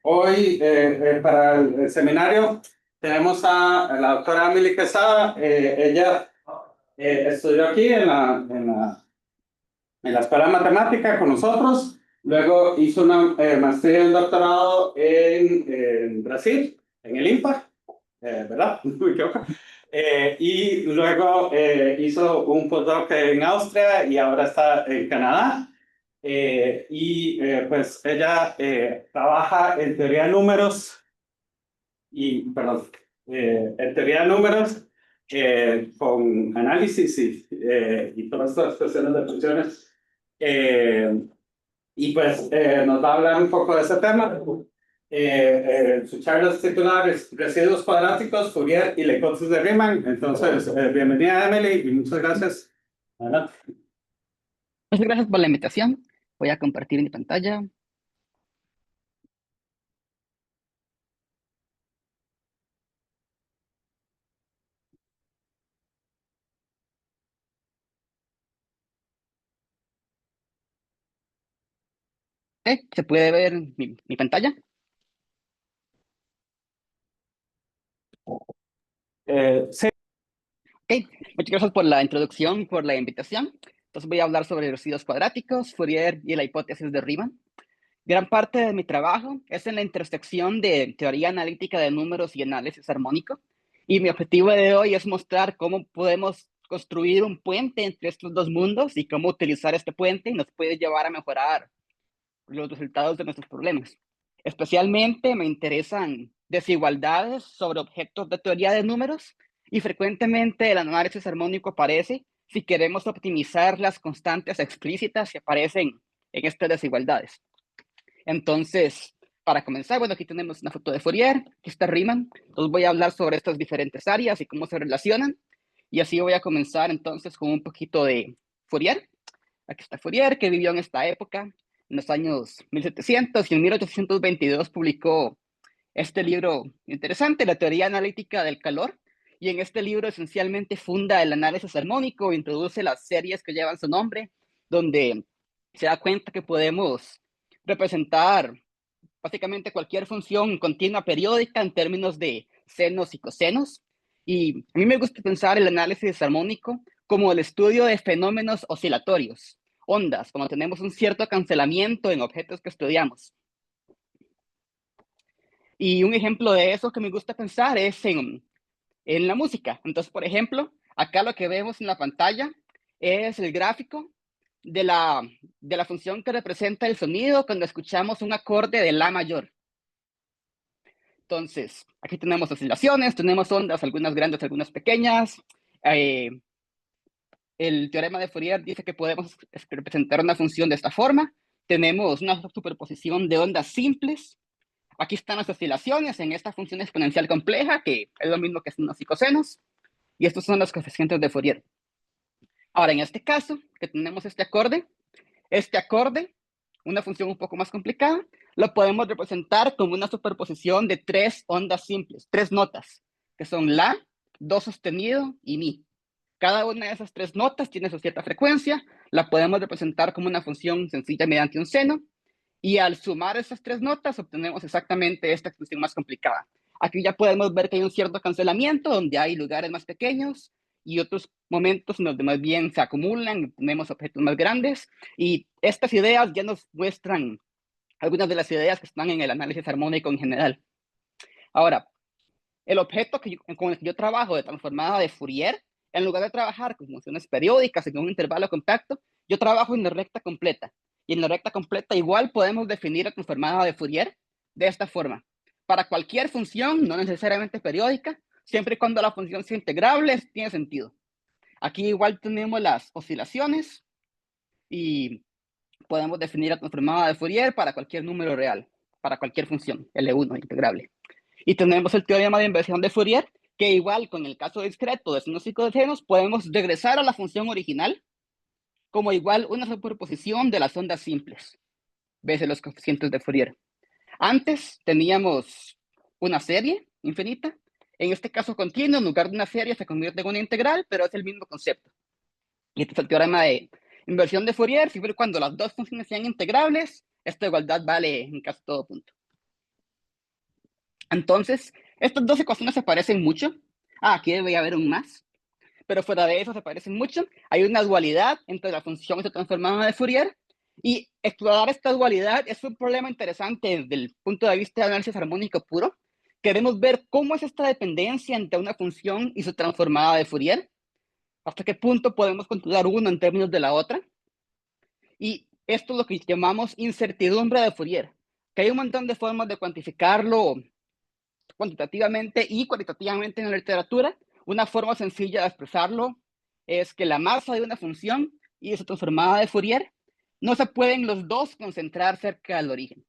Hoy, para el seminario, tenemos a la doctora Emily Quesada. Ella estudió aquí en la Escuela de Matemática con nosotros. Luego hizo una maestría y un doctorado en Brasil, en el IMPA, ¿verdad? No me equivoco. Y luego hizo un postdoc en Austria y ahora está en Canadá. Pues ella trabaja en teoría de números en teoría de números con análisis y todas estas cuestiones de funciones. Pues nos va a hablar un poco de ese tema. Su charla es titulada Residuos cuadráticos, Fourier y la hipótesis de Riemann. Entonces, bienvenida Emily y muchas gracias. Adelante. Muchas gracias por la invitación. Voy a compartir mi pantalla. ¿Se puede ver mi pantalla? Sí. Muchas gracias por la introducción, por la invitación. Entonces voy a hablar sobre residuos cuadráticos, Fourier y la hipótesis de Riemann. Gran parte de mi trabajo es en la intersección de teoría analítica de números y análisis armónico. Y mi objetivo de hoy es mostrar cómo podemos construir un puente entre estos dos mundos y cómo utilizar este puente nos puede llevar a mejorar los resultados de nuestros problemas. Especialmente me interesan desigualdades sobre objetos de teoría de números y frecuentemente el análisis armónico aparece si queremos optimizar las constantes explícitas que aparecen en estas desigualdades. Entonces, para comenzar, bueno, aquí tenemos una foto de Fourier, aquí está Riemann. Entonces voy a hablar sobre estas diferentes áreas y cómo se relacionan. Y así voy a comenzar entonces con un poquito de Fourier. Aquí está Fourier, que vivió en esta época, en los años 1700, y en 1822 publicó este libro interesante, La teoría analítica del calor. Y en este libro esencialmente funda el análisis armónico, introduce las series que llevan su nombre, donde se da cuenta que podemos representar básicamente cualquier función continua periódica en términos de senos y cosenos. Y a mí me gusta pensar el análisis armónico como el estudio de fenómenos oscilatorios, ondas, cuando tenemos un cierto cancelamiento en objetos que estudiamos. Y un ejemplo de eso que me gusta pensar es en la música. Entonces, por ejemplo, acá lo que vemos en la pantalla es el gráfico de la función que representa el sonido cuando escuchamos un acorde de la mayor. Entonces, aquí tenemos oscilaciones, tenemos ondas, algunas grandes, algunas pequeñas. El teorema de Fourier dice que podemos representar una función de esta forma. Tenemos una superposición de ondas simples. Aquí están las oscilaciones en esta función exponencial compleja, que es lo mismo que senos y cosenos. Y estos son los coeficientes de Fourier. Ahora, en este caso, que tenemos este acorde, una función un poco más complicada, lo podemos representar como una superposición de tres ondas simples, tres notas, que son la, do sostenido y mi. Cada una de esas tres notas tiene su cierta frecuencia, la podemos representar como una función sencilla mediante un seno, y al sumar esas tres notas obtenemos exactamente esta expresión más complicada. Aquí ya podemos ver que hay un cierto cancelamiento, donde hay lugares más pequeños y otros momentos en donde más bien se acumulan y tenemos objetos más grandes. Y estas ideas ya nos muestran algunas de las ideas que están en el análisis armónico en general. Ahora, el objeto con el que yo trabajo de transformada de Fourier, en lugar de trabajar con funciones periódicas en un intervalo compacto, yo trabajo en la recta completa. Y en la recta completa igual podemos definir la transformada de Fourier de esta forma. Para cualquier función, no necesariamente periódica, siempre y cuando la función sea integrable, tiene sentido. Aquí igual tenemos las oscilaciones y podemos definir la transformada de Fourier para cualquier número real, para cualquier función, L1 integrable. Y tenemos el teorema de inversión de Fourier, que igual con el caso discreto de senos y cosenos, podemos regresar a la función original como igual una superposición de las ondas simples, veces los coeficientes de Fourier. Antes teníamos una serie infinita, en este caso continua, en lugar de una serie se convierte en una integral, pero es el mismo concepto. Y este es el teorema de inversión de Fourier, siempre cuando las dos funciones sean integrables, esta igualdad vale en casi todo punto. Entonces, estas dos ecuaciones se parecen mucho. Aquí debería haber un más, pero fuera de eso se parecen mucho. Hay una dualidad entre la función y su transformada de Fourier, y explorar esta dualidad es un problema interesante desde el punto de vista de análisis armónico puro. Queremos ver cómo es esta dependencia entre una función y su transformada de Fourier, hasta qué punto podemos controlar uno en términos de la otra. Y esto es lo que llamamos incertidumbre de Fourier, que hay un montón de formas de cuantificarlo cuantitativamente y cualitativamente en la literatura. Una forma sencilla de expresarlo es que la masa de una función y su transformada de Fourier no se pueden los dos concentrar cerca del origen.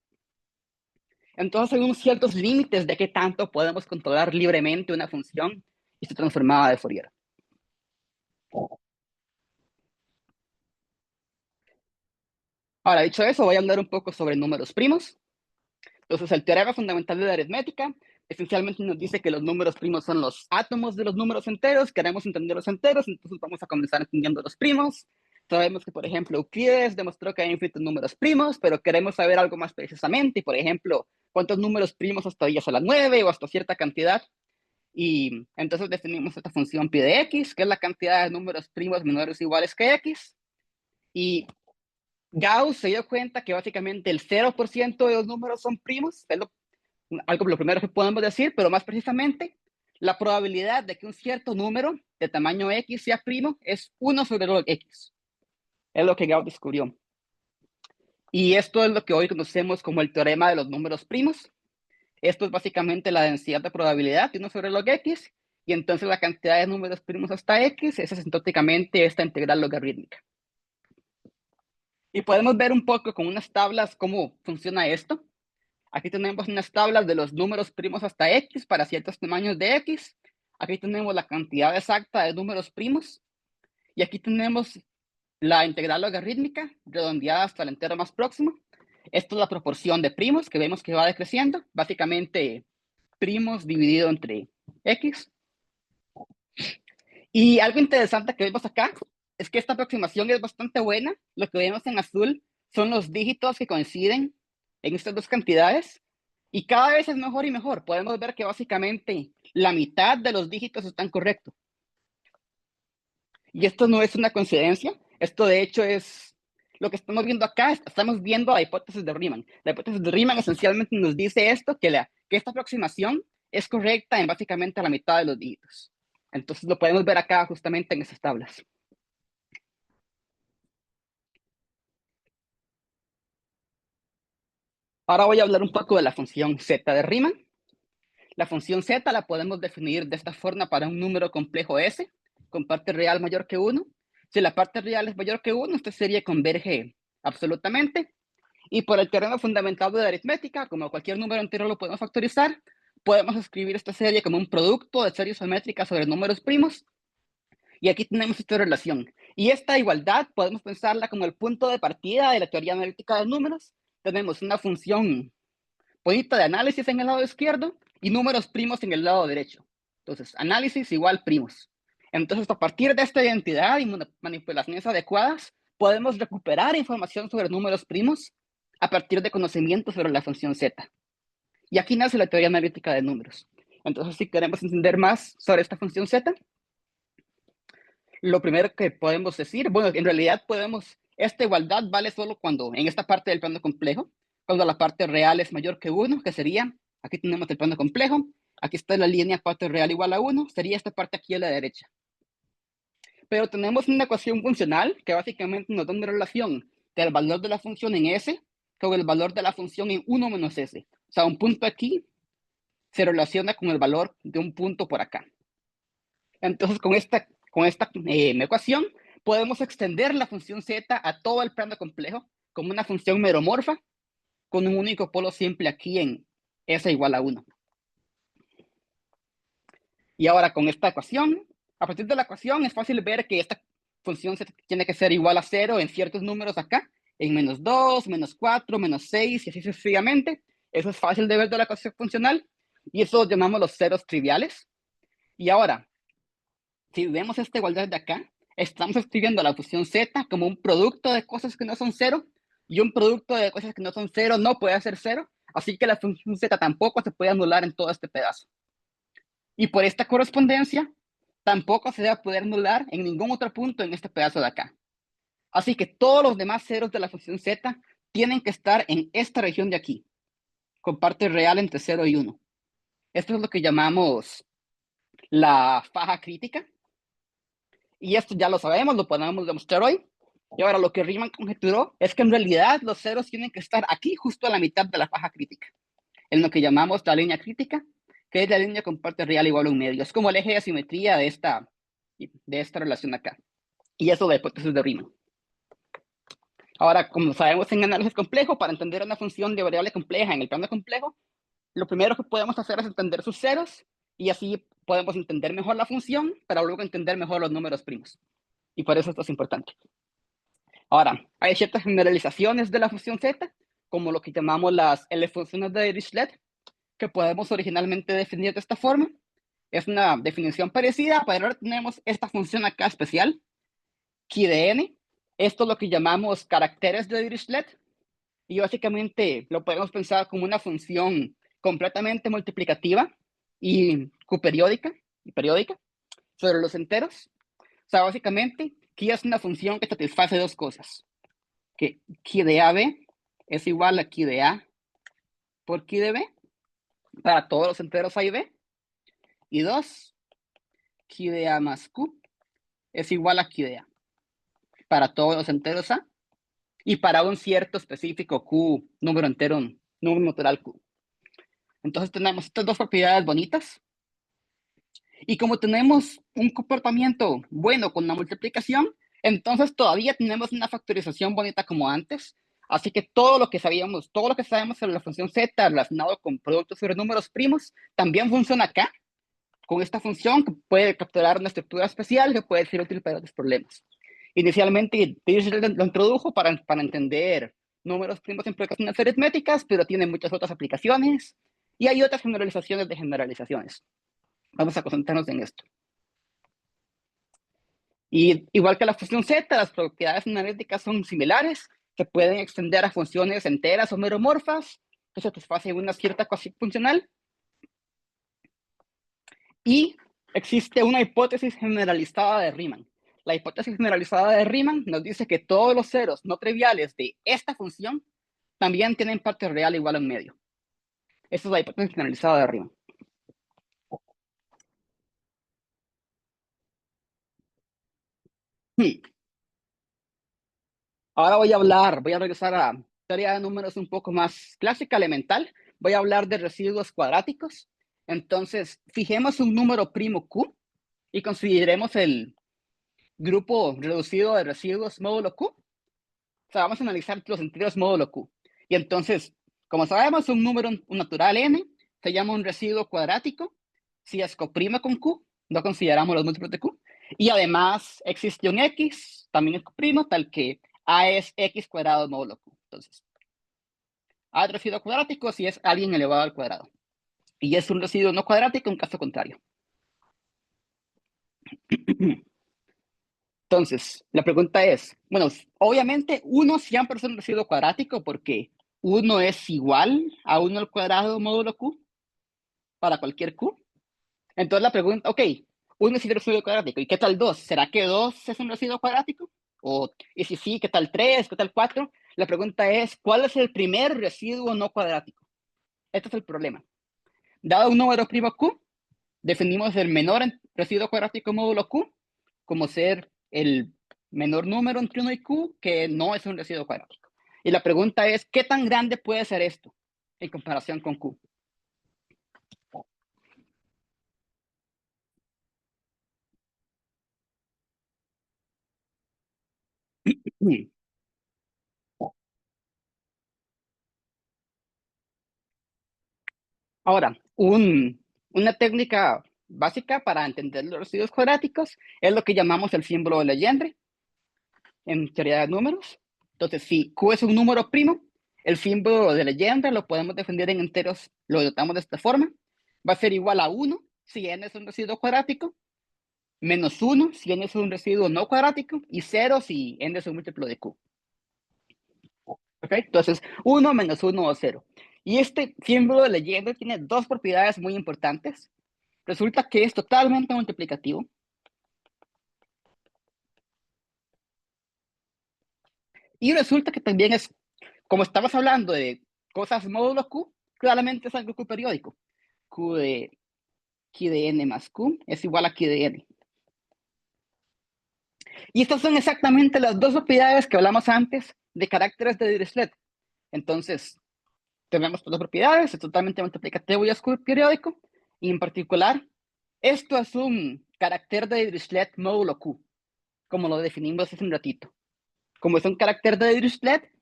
Entonces hay unos ciertos límites de qué tanto podemos controlar libremente una función y su transformada de Fourier. Ahora, dicho eso, voy a hablar un poco sobre números primos. Entonces, el teorema fundamental de la aritmética esencialmente nos dice que los números primos son los átomos de los números enteros. Queremos entender los enteros, entonces vamos a comenzar entendiendo los primos. Sabemos que, por ejemplo, Euclides demostró que hay infinitos números primos, pero queremos saber algo más precisamente. Por ejemplo, cuántos números primos hasta 10 a la 9 o hasta cierta cantidad. Y entonces definimos esta función pi de x, que es la cantidad de números primos menores o iguales que x. Y Gauss se dio cuenta que básicamente el 0% de los números son primos, es lo primero que podemos decir, pero más precisamente, la probabilidad de que un cierto número de tamaño x sea primo es 1 sobre log x. Es lo que Gauss descubrió. Y esto es lo que hoy conocemos como el teorema de los números primos. Esto es básicamente la densidad de probabilidad de 1 sobre log x, y entonces la cantidad de números primos hasta x es asintóticamente esta integral logarítmica. Y podemos ver un poco con unas tablas cómo funciona esto. Aquí tenemos unas tablas de los números primos hasta x para ciertos tamaños de x. Aquí tenemos la cantidad exacta de números primos. Y aquí tenemos la integral logarítmica redondeada hasta el entero más próximo. Esto es la proporción de primos que vemos que va decreciendo. Básicamente, primos dividido entre x. Y algo interesante que vemos acá es que esta aproximación es bastante buena. Lo que vemos en azul son los dígitos que coinciden en estas dos cantidades. Y cada vez es mejor y mejor. Podemos ver que básicamente la mitad de los dígitos están correctos. Y esto no es una coincidencia. Esto de hecho es lo que estamos viendo acá. Estamos viendo la hipótesis de Riemann. La hipótesis de Riemann esencialmente nos dice esto, que esta aproximación es correcta en básicamente la mitad de los dígitos. Entonces lo podemos ver acá justamente en esas tablas. Ahora voy a hablar un poco de la función z de Riemann. La función z la podemos definir de esta forma para un número complejo S, con parte real mayor que 1. Si la parte real es mayor que 1, esta serie converge absolutamente. Y por el teorema fundamental de la aritmética, como cualquier número entero lo podemos factorizar, podemos escribir esta serie como un producto de series geométricas sobre números primos. Y aquí tenemos esta relación. Y esta igualdad podemos pensarla como el punto de partida de la teoría analítica de números. Tenemos una función bonita de análisis en el lado izquierdo y números primos en el lado derecho. Entonces, análisis igual primos. Entonces, a partir de esta identidad y manipulaciones adecuadas, podemos recuperar información sobre números primos a partir de conocimientos sobre la función z. Y aquí nace la teoría analítica de números. Entonces, si queremos entender más sobre esta función z, lo primero que podemos decir, bueno, en realidad esta igualdad vale solo cuando, en esta parte del plano complejo, cuando la parte real es mayor que 1, que sería, aquí tenemos el plano complejo, aquí está la línea parte real igual a 1, sería esta parte aquí a la derecha. Pero tenemos una ecuación funcional que básicamente nos da una relación del valor de la función en S con el valor de la función en 1 menos S. O sea, un punto aquí se relaciona con el valor de un punto por acá. Entonces, con esta ecuación, podemos extender la función z a todo el plano complejo como una función meromorfa con un único polo simple aquí en S igual a 1. Y ahora con esta ecuación, a partir de la ecuación es fácil ver que esta función z tiene que ser igual a 0 en ciertos números acá, en menos 2, menos 4, menos 6 y así sucesivamente. Eso es fácil de ver de la ecuación funcional y eso lo llamamos los ceros triviales. Y ahora, si vemos esta igualdad de acá, estamos escribiendo la función z como un producto de cosas que no son cero, y un producto de cosas que no son cero no puede ser cero, así que la función z tampoco se puede anular en todo este pedazo. Y por esta correspondencia, tampoco se debe poder anular en ningún otro punto en este pedazo de acá. Así que todos los demás ceros de la función z tienen que estar en esta región de aquí, con parte real entre 0 y 1. Esto es lo que llamamos la faja crítica. Y esto ya lo sabemos, lo podemos demostrar hoy. Y ahora lo que Riemann conjeturó es que en realidad los ceros tienen que estar aquí, justo a la mitad de la faja crítica, en lo que llamamos la línea crítica, que es la línea con parte real igual a un medio. Es como el eje de simetría de esta relación acá. Y eso es la hipótesis de Riemann. Ahora, como sabemos en análisis complejo, para entender una función de variable compleja en el plano complejo, lo primero que podemos hacer es entender sus ceros, y así podemos entender mejor la función, para luego entender mejor los números primos. Y por eso esto es importante. Ahora, hay ciertas generalizaciones de la función z, como lo que llamamos las L-funciones de Dirichlet, que podemos originalmente definir de esta forma. Es una definición parecida, pero ahora tenemos esta función acá especial, Chi de n. Esto es lo que llamamos caracteres de Dirichlet, y básicamente lo podemos pensar como una función completamente multiplicativa y periódica sobre los enteros. O sea, básicamente, Chi es una función que satisface dos cosas. Que Chi de AB es igual a Chi de A por Chi de B para todos los enteros A y B. Y dos, Chi de A más Q es igual a Chi de A para todos los enteros A y para un cierto específico Q, número entero, número natural Q. Entonces tenemos estas dos propiedades bonitas. Y como tenemos un comportamiento bueno con la multiplicación, entonces todavía tenemos una factorización bonita como antes. Así que todo lo que sabemos sobre la función z relacionado con productos sobre números primos, también funciona acá, con esta función que puede capturar una estructura especial que puede ser útil para otros problemas. Inicialmente, Dirichlet lo introdujo para entender números primos en progresiones aritméticas, pero tiene muchas otras aplicaciones y hay otras generalizaciones de generalizaciones. Vamos a concentrarnos en esto. Y igual que la función z, las propiedades analíticas son similares, se pueden extender a funciones enteras o meromorfas, que satisfacen una cierta ecuación funcional. Y existe una hipótesis generalizada de Riemann. La hipótesis generalizada de Riemann nos dice que todos los ceros no triviales de esta función también tienen parte real igual a un medio. Esa es la hipótesis generalizada de Riemann. Ahora voy a regresar a teoría de números un poco más clásica, elemental. Voy a hablar de residuos cuadráticos. Entonces, fijemos un número primo Q y consideremos el grupo reducido de residuos módulo Q. O sea, vamos a analizar los enteros módulo Q. Y entonces, como sabemos, un número natural n se llama un residuo cuadrático. Si es coprima con Q, no consideramos los múltiplos de Q. Y además existe un X, también es coprima, tal que A es X cuadrado módulo Q. Entonces, A es residuo cuadrático si es alguien elevado al cuadrado. Y es un residuo no cuadrático en caso contrario. Entonces, la pregunta es, bueno, obviamente 1 siempre es un residuo cuadrático porque 1 es igual a 1 al cuadrado módulo Q para cualquier Q. Entonces la pregunta, ok, 1 es un residuo cuadrático, ¿y qué tal 2? ¿Será que 2 es un residuo cuadrático? Y si sí, ¿qué tal 3? ¿Qué tal 4? La pregunta es, ¿cuál es el primer residuo no cuadrático? Este es el problema. Dado un número primo Q, definimos el menor residuo cuadrático módulo Q como ser el menor número entre 1 y Q que no es un residuo cuadrático. Y la pregunta es, ¿qué tan grande puede ser esto en comparación con Q? Ahora, una técnica básica para entender los residuos cuadráticos es lo que llamamos el símbolo de Legendre en teoría de números. Entonces, si Q es un número primo, el símbolo de Legendre lo podemos definir en enteros, lo notamos de esta forma. Va a ser igual a 1 si n es un residuo cuadrático, menos 1 si n es un residuo no cuadrático, y 0 si n es un múltiplo de Q. ¿Ok? Entonces, 1 menos 1 o 0. Y este símbolo de leyenda tiene dos propiedades muy importantes. Resulta que es totalmente multiplicativo. Y resulta que también es, como estamos hablando de cosas módulo Q, claramente es algo Q periódico. Q de n más Q es igual a Q de n. Y estas son exactamente las dos propiedades que hablamos antes de caracteres de Dirichlet. Entonces, tenemos dos propiedades, es totalmente multiplicativo y es Q periódico. Y en particular, esto es un carácter de Dirichlet módulo Q, como lo definimos hace un ratito. Como es un carácter de Dirichlet,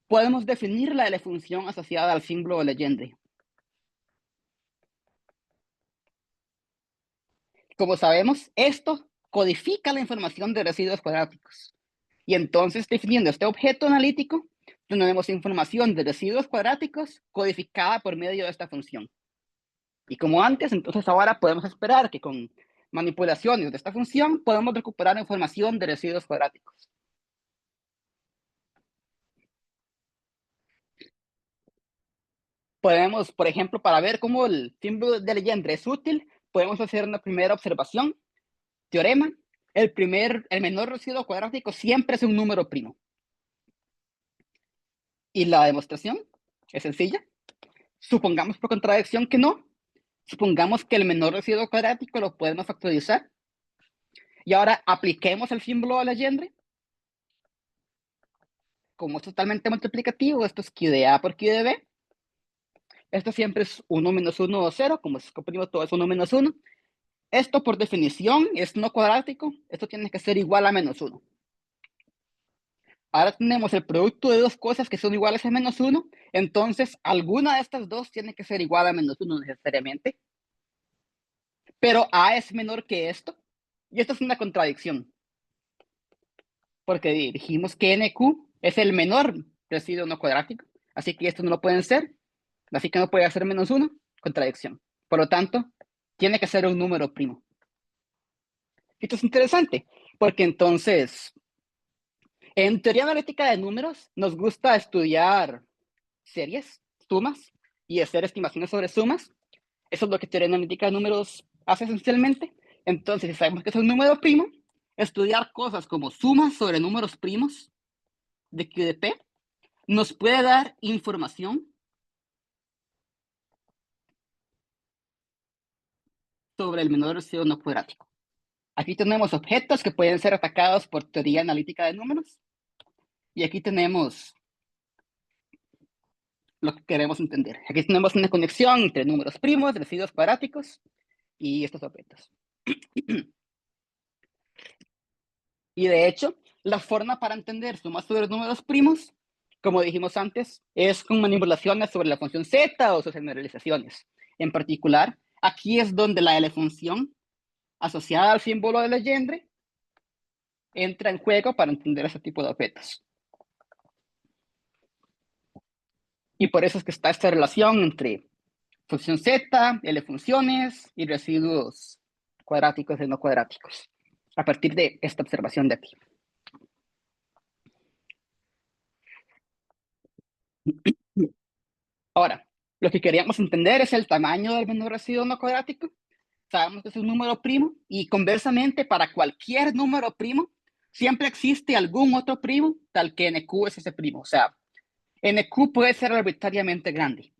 podemos definir la función asociada al símbolo de Legendre. Como sabemos, esto codifica la información de residuos cuadráticos. Y entonces, definiendo este objeto analítico, tenemos información de residuos cuadráticos codificada por medio de esta función. Y como antes, entonces ahora podemos esperar que con manipulaciones de esta función podemos recuperar información de residuos cuadráticos. Podemos, por ejemplo, para ver cómo el símbolo de Legendre es útil, podemos hacer una primera observación. Teorema: el menor residuo cuadrático siempre es un número primo. Y la demostración es sencilla. Supongamos por contradicción que no. Supongamos que el menor residuo cuadrático lo podemos factorizar. Y ahora apliquemos el símbolo de Legendre. Como es totalmente multiplicativo, esto es Q de A por Q de B. Esto siempre es 1 menos 1 o 0, como es comprimido todo es 1 menos 1. Esto por definición es no cuadrático, esto tiene que ser igual a menos 1. Ahora tenemos el producto de dos cosas que son iguales a menos 1, entonces alguna de estas dos tiene que ser igual a menos 1 necesariamente. Pero A es menor que esto, y esto es una contradicción, porque dijimos que NQ es el menor residuo no cuadrático, así que esto no lo pueden ser, así que no puede ser menos 1, contradicción. Por lo tanto, tiene que ser un número primo. Esto es interesante, porque entonces, en teoría analítica de números, nos gusta estudiar series, sumas, y hacer estimaciones sobre sumas. Eso es lo que teoría analítica de números hace esencialmente. Entonces, si sabemos que es un número primo, estudiar cosas como sumas sobre números primos de Q de P nos puede dar información sobre el menor residuo no cuadrático. Aquí tenemos objetos que pueden ser atacados por teoría analítica de números. Y aquí tenemos lo que queremos entender. Aquí tenemos una conexión entre números primos, residuos cuadráticos y estos objetos. Y de hecho, la forma para entender sumas sobre números primos, como dijimos antes, es con manipulaciones sobre la función z o sus generalizaciones. En particular, aquí es donde la L-función asociada al símbolo de Legendre entra en juego para entender ese tipo de objetos. Y por eso es que está esta relación entre función z, L funciones y residuos cuadráticos y no cuadráticos, a partir de esta observación de aquí. Ahora, lo que queríamos entender es el tamaño del menor residuo no cuadrático. Sabemos que es un número primo y conversamente para cualquier número primo siempre existe algún otro primo tal que NQ es ese primo. O sea, NQ puede ser arbitrariamente grande.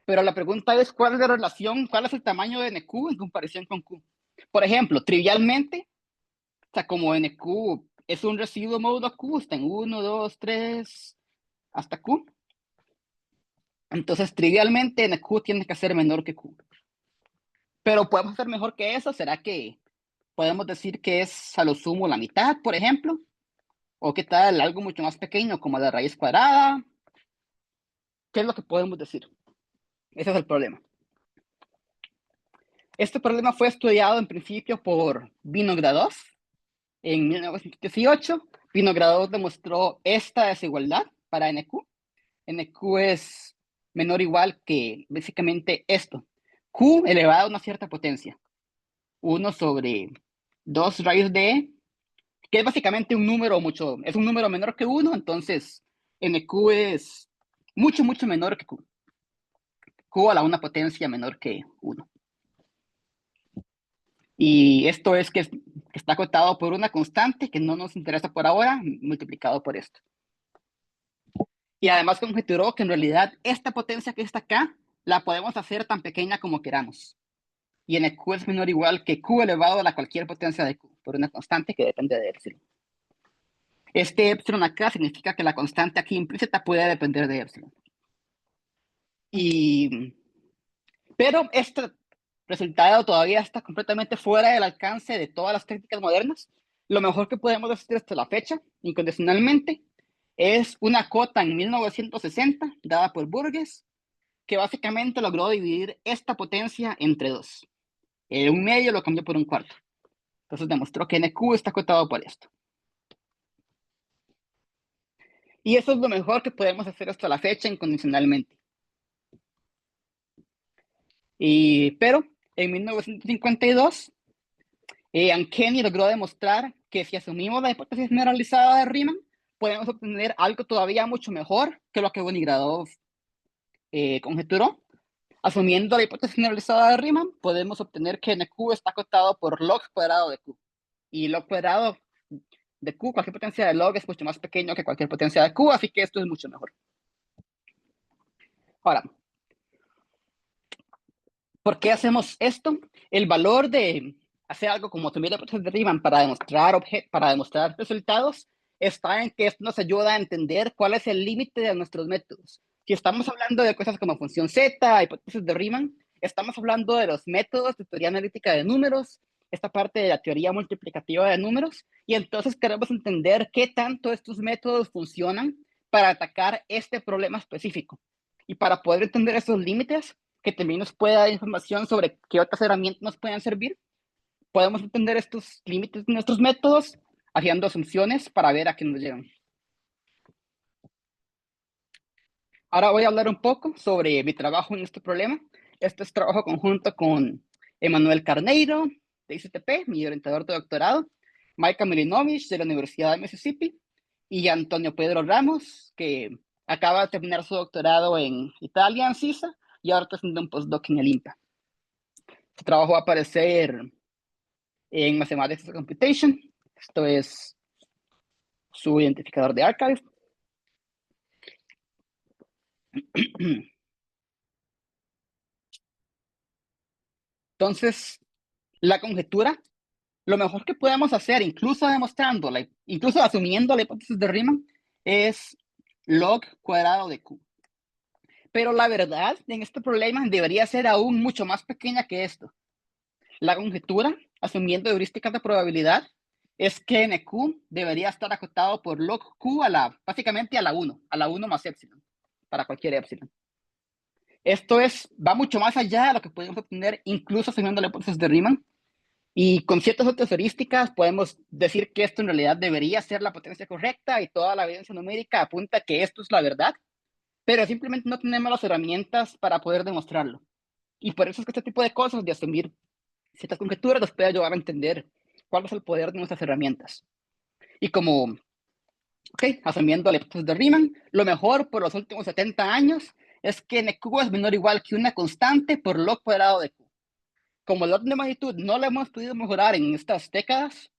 Pero la pregunta es cuál es la relación, cuál es el tamaño de NQ en comparación con Q. Por ejemplo, trivialmente, o sea, como NQ es un residuo módulo Q, está en 1, 2, 3, hasta Q. Entonces, trivialmente, NQ tiene que ser menor que Q. Pero podemos hacer mejor que eso. ¿Será que podemos decir que es a lo sumo la mitad, por ejemplo? ¿O qué tal algo mucho más pequeño como la raíz cuadrada? ¿Qué es lo que podemos decir? Ese es el problema. Este problema fue estudiado en principio por Vinogradov en 1918. Vinogradov demostró esta desigualdad para NQ. NQ es menor o igual que básicamente esto. Q elevado a una cierta potencia. 1 sobre 2 raíz de E, que es básicamente un número es un número menor que 1, entonces NQ es mucho, mucho menor que Q. Q a la una potencia menor que 1. Y esto es que está acotado por una constante que no nos interesa por ahora, multiplicado por esto. Y además conjeturó que en realidad esta potencia que está acá la podemos hacer tan pequeña como queramos. Y en Q es menor o igual que Q elevado a la cualquier potencia de Q, por una constante que depende de epsilon. Este epsilon acá significa que la constante aquí implícita puede depender de epsilon. Pero este resultado todavía está completamente fuera del alcance de todas las técnicas modernas. Lo mejor que podemos hacer hasta la fecha, incondicionalmente, es una cota en 1960 dada por Burgess, que básicamente logró dividir esta potencia entre dos. Un medio lo cambió por un cuarto. Entonces demostró que NQ está acotado por esto. Y eso es lo mejor que podemos hacer hasta la fecha incondicionalmente. Pero en 1952, Ankeny logró demostrar que si asumimos la hipótesis generalizada de Riemann, podemos obtener algo todavía mucho mejor que lo que Bonigrado conjeturó. Asumiendo la hipótesis generalizada de Riemann, podemos obtener que NQ está acotado por log cuadrado de Q. Y log cuadrado de Q, cualquier potencia de log es mucho más pequeño que cualquier potencia de Q, así que esto es mucho mejor. Ahora, ¿por qué hacemos esto? El valor de hacer algo como asumir la hipótesis de Riemann para demostrar resultados está en que esto nos ayuda a entender cuál es el límite de nuestros métodos. Si estamos hablando de cosas como función Z, hipótesis de Riemann, estamos hablando de los métodos de teoría analítica de números, esta parte de la teoría multiplicativa de números, y entonces queremos entender qué tanto estos métodos funcionan para atacar este problema específico. Y para poder entender esos límites, que también nos puede dar información sobre qué otras herramientas nos pueden servir, podemos entender estos límites de nuestros métodos haciendo asunciones para ver a qué nos llevan. Ahora voy a hablar un poco sobre mi trabajo en este problema. Este es trabajo conjunto con Emanuel Carneiro, de ICTP, mi orientador de doctorado, Maika Milinovich, de la Universidad de Mississippi, y Antonio Pedro Ramos, que acaba de terminar su doctorado en Italia, en CISA, y ahora está haciendo un postdoc en el IMPA. Su trabajo va a aparecer en Mathematics of Computation. Esto es su identificador de archive. Entonces, la conjetura, lo mejor que podemos hacer, incluso demostrándola, incluso asumiendo la hipótesis de Riemann, es log cuadrado de Q. Pero la verdad en este problema debería ser aún mucho más pequeña que esto. La conjetura, asumiendo heurísticas de probabilidad, es que NQ debería estar acotado por log Q básicamente a la 1 más epsilon, para cualquier epsilon. Esto va mucho más allá de lo que podemos obtener incluso asumiendo la hipótesis de Riemann. Y con ciertas otras heurísticas podemos decir que esto en realidad debería ser la potencia correcta y toda la evidencia numérica apunta a que esto es la verdad, pero simplemente no tenemos las herramientas para poder demostrarlo. Y por eso es que este tipo de cosas, de asumir ciertas conjeturas, nos puede ayudar a entender cuál es el poder de nuestras herramientas. Y como, asumiendo la hipótesis de Riemann, lo mejor por los últimos 70 años es que NQ es menor o igual que una constante por log cuadrado de Q. Como el orden de magnitud no lo hemos podido mejorar en estas décadas,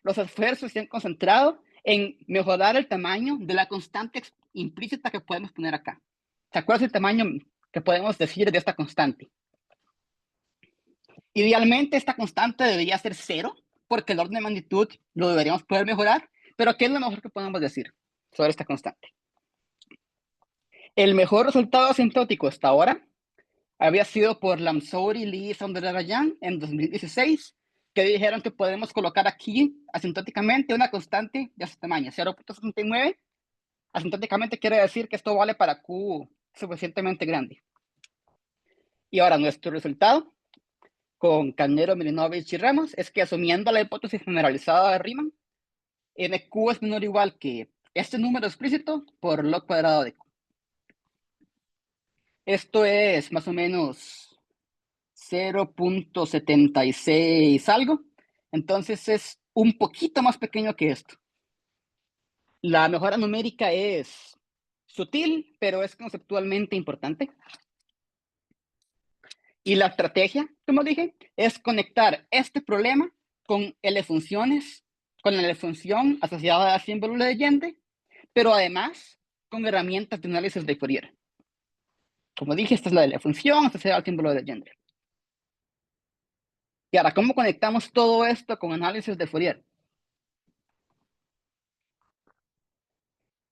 los esfuerzos se han concentrado en mejorar el tamaño de la constante implícita que podemos poner acá. ¿Cuál es el tamaño que podemos decir de esta constante? Idealmente esta constante debería ser 0, porque el orden de magnitud lo deberíamos poder mejorar, pero ¿qué es lo mejor que podemos decir sobre esta constante? El mejor resultado asintótico hasta ahora había sido por Lamsouri, Lee y Soundarayan en 2016, que dijeron que podemos colocar aquí asintóticamente una constante de ese tamaño, 0.69. Asintóticamente quiere decir que esto vale para Q suficientemente grande. Y ahora nuestro resultado con Carneiro, Milinovich y Ramos es que asumiendo la hipótesis generalizada de Riemann, NQ es menor o igual que este número explícito por log cuadrado de Q. Esto es más o menos 0.76 algo. Entonces es un poquito más pequeño que esto. La mejora numérica es sutil, pero es conceptualmente importante. Y la estrategia, como dije, es conectar este problema con L funciones, con la L función asociada al símbolo de Legendre, pero además con herramientas de análisis de Fourier. Como dije, esta es la L función asociada al símbolo de Legendre. Y ahora, ¿cómo conectamos todo esto con análisis de Fourier?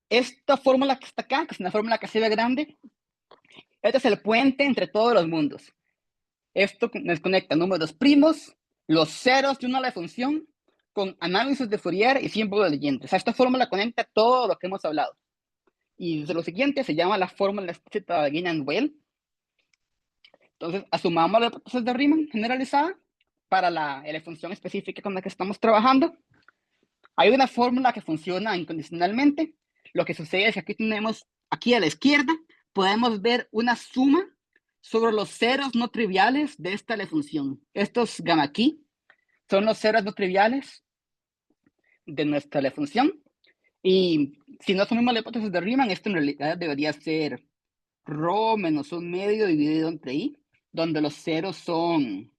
Esta fórmula que está acá, que es una fórmula que se ve grande, este es el puente entre todos los mundos. Esto nos conecta números primos, los ceros de una función, con análisis de Fourier y símbolo de Legendre. O sea, esta fórmula conecta todo lo que hemos hablado. Y de lo siguiente se llama la fórmula explícita de Guinan-Weil. Entonces, asumamos la hipótesis de Riemann generalizada para la función específica con la que estamos trabajando. Hay una fórmula que funciona incondicionalmente. Lo que sucede es que aquí tenemos, aquí a la izquierda, podemos ver una suma sobre los ceros no triviales de esta función. Estos gamma aquí son los ceros no triviales de nuestra función. Y si no asumimos la hipótesis de Riemann, esto en realidad debería ser ρ menos 1/2 dividido entre i, donde los ceros son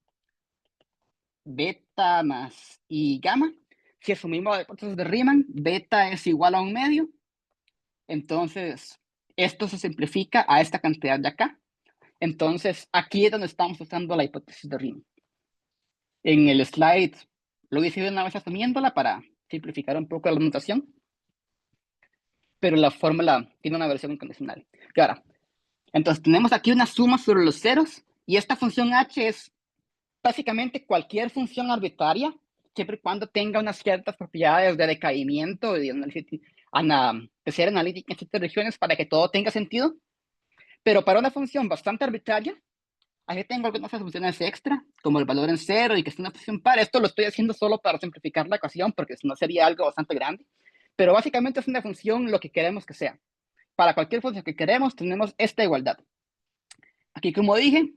beta más y gamma. Si asumimos la hipótesis de Riemann, beta es igual a 1/2. Entonces, esto se simplifica a esta cantidad de acá. Entonces, aquí es donde estamos usando la hipótesis de Riemann. En el slide lo hice una vez asumiéndola para simplificar un poco la notación, pero la fórmula tiene una versión incondicional. Y ahora, entonces tenemos aquí una suma sobre los ceros, y esta función h es básicamente cualquier función arbitraria, siempre y cuando tenga unas ciertas propiedades de decaimiento, de ser analítica en ciertas regiones para que todo tenga sentido. Pero para una función bastante arbitraria, aquí tengo algunas funciones extra, como el valor en cero y que es una función par. Esto lo estoy haciendo solo para simplificar la ecuación, porque si no sería algo bastante grande. Pero básicamente es una función lo que queremos que sea. Para cualquier función que queremos, tenemos esta igualdad. Aquí, como dije,